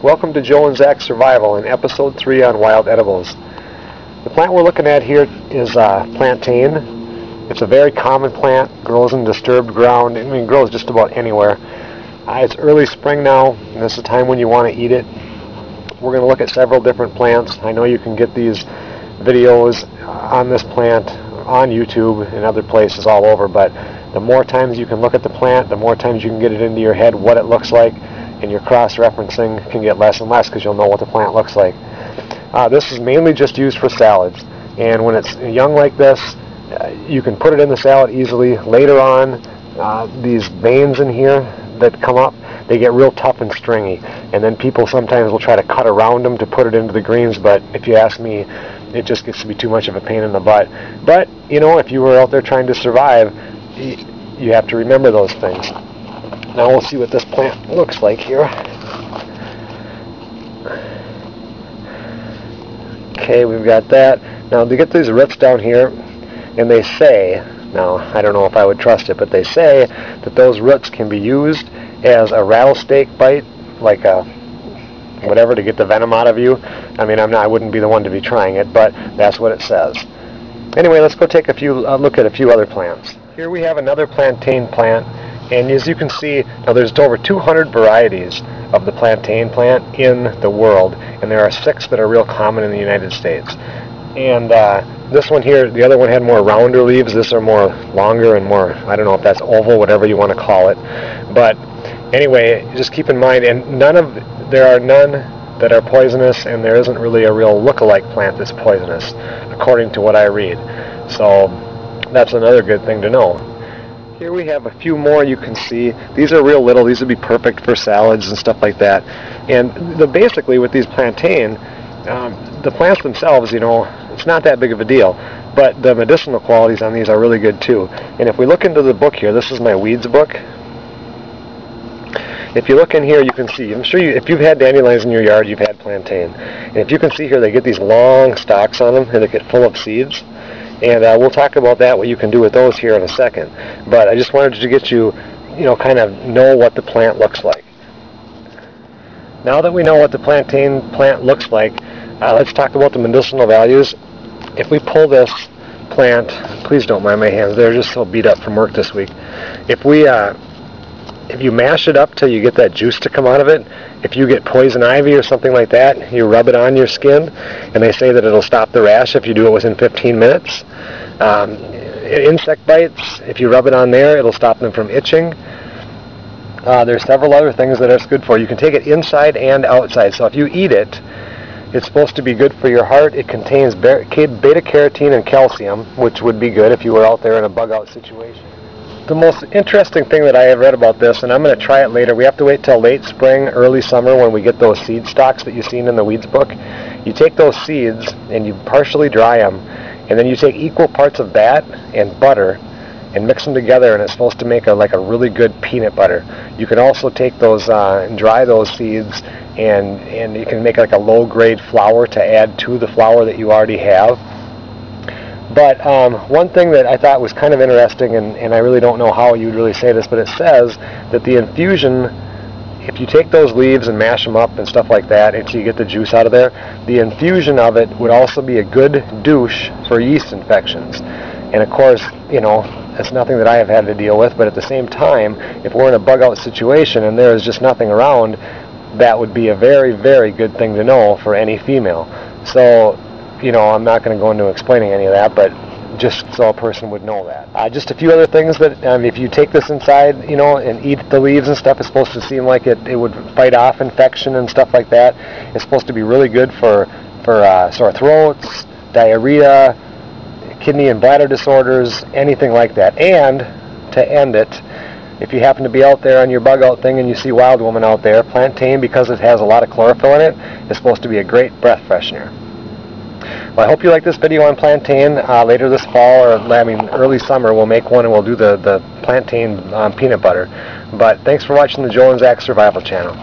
Welcome to Joe and Zach's Survival in Episode 3 on Wild Edibles. The plant we're looking at here is plantain. It's a very common plant, grows in disturbed ground. I mean, grows just about anywhere. It's early spring now, and this is the time when you want to eat it. We're going to look at several different plants. I know you can get these videos on this plant on YouTube and other places all over, but the more times you can look at the plant, the more times you can get it into your head what it looks like, and your cross-referencing can get less and less because you'll know what the plant looks like. This is mainly just used for salads, and when it's young like this, you can put it in the salad easily. Later on, these veins in here that come up, they get real tough and stringy, and then people sometimes will try to cut around them to put it into the greens, but if you ask me, it just gets to be too much of a pain in the butt. But, you know, if you were out there trying to survive, you have to remember those things. Now we'll see what this plant looks like here. Okay, we've got that. Now they get these roots down here, and they say, now I don't know if I would trust it, but they say that those roots can be used as a rattlesnake bite, like a whatever, to get the venom out of you. I mean, I wouldn't be the one to be trying it, but that's what it says. Anyway, let's go take a look at a few other plants. Here we have another plantain plant. And as you can see, now there's over 200 varieties of the plantain plant in the world, and there are 6 that are real common in the United States. And this one here, the other one had more rounder leaves. This are more longer and more, I don't know if that's oval, whatever you want to call it. But anyway, just keep in mind, and there are none that are poisonous, and there isn't really a real look-alike plant that's poisonous, according to what I read. So that's another good thing to know. Here we have a few more you can see. These are real little. These would be perfect for salads and stuff like that. And basically with these plantain, the plants themselves, you know, it's not that big of a deal. But the medicinal qualities on these are really good too. And if we look into the book here, this is my weeds book. If you look in here, you can see, I'm sure if you've had dandelions in your yard, you've had plantain. And if you can see here, they get these long stalks on them, and they get full of seeds. And we'll talk about that, what you can do with those here in a second. But I just wanted to get you, kind of know what the plant looks like. Now that we know what the plantain plant looks like, let's talk about the medicinal values. If we pull this plant, please don't mind my hands, they're just so beat up from work this week. If you mash it up till you get that juice to come out of it, if you get poison ivy or something like that, you rub it on your skin, and they say that it'll stop the rash if you do it within 15 minutes. Insect bites, if you rub it on there, it'll stop them from itching. There's several other things that it's good for. You can take it inside and outside. So if you eat it, it's supposed to be good for your heart. It contains beta-carotene and calcium, which would be good if you were out there in a bug-out situation. The most interesting thing that I have read about this, and I'm going to try it later, we have to wait till late spring, early summer when we get those seed stalks that you've seen in the weeds book. You take those seeds and you partially dry them, and then you take equal parts of that and butter and mix them together, and it's supposed to make a really good peanut butter. You can also take those and dry those seeds, and you can make like a low-grade flour to add to the flour that you already have. But one thing that I thought was kind of interesting, and I really don't know how you'd really say this, but it says that the infusion, if you take those leaves and mash them up and stuff like that until you get the juice out of there, the infusion of it would also be a good douche for yeast infections. And of course, it's nothing that I have had to deal with, but at the same time, if we're in a bug-out situation and there is just nothing around, that would be a very, very good thing to know for any female. So, I'm not going to go into explaining any of that, but just so a person would know that. Just a few other things that if you take this inside, and eat the leaves and stuff, it's supposed to seem like it would fight off infection and stuff like that. It's supposed to be really good for sore throats, diarrhea, kidney and bladder disorders, anything like that. And to end it, if you happen to be out there on your bug out thing and you see wild woman out there, plantain, because it has a lot of chlorophyll in it, is supposed to be a great breath freshener. Well, I hope you like this video on plantain. Later this fall, or early summer, we'll make one and we'll do the plantain peanut butter. But thanks for watching the Joe and Zach Survival Channel.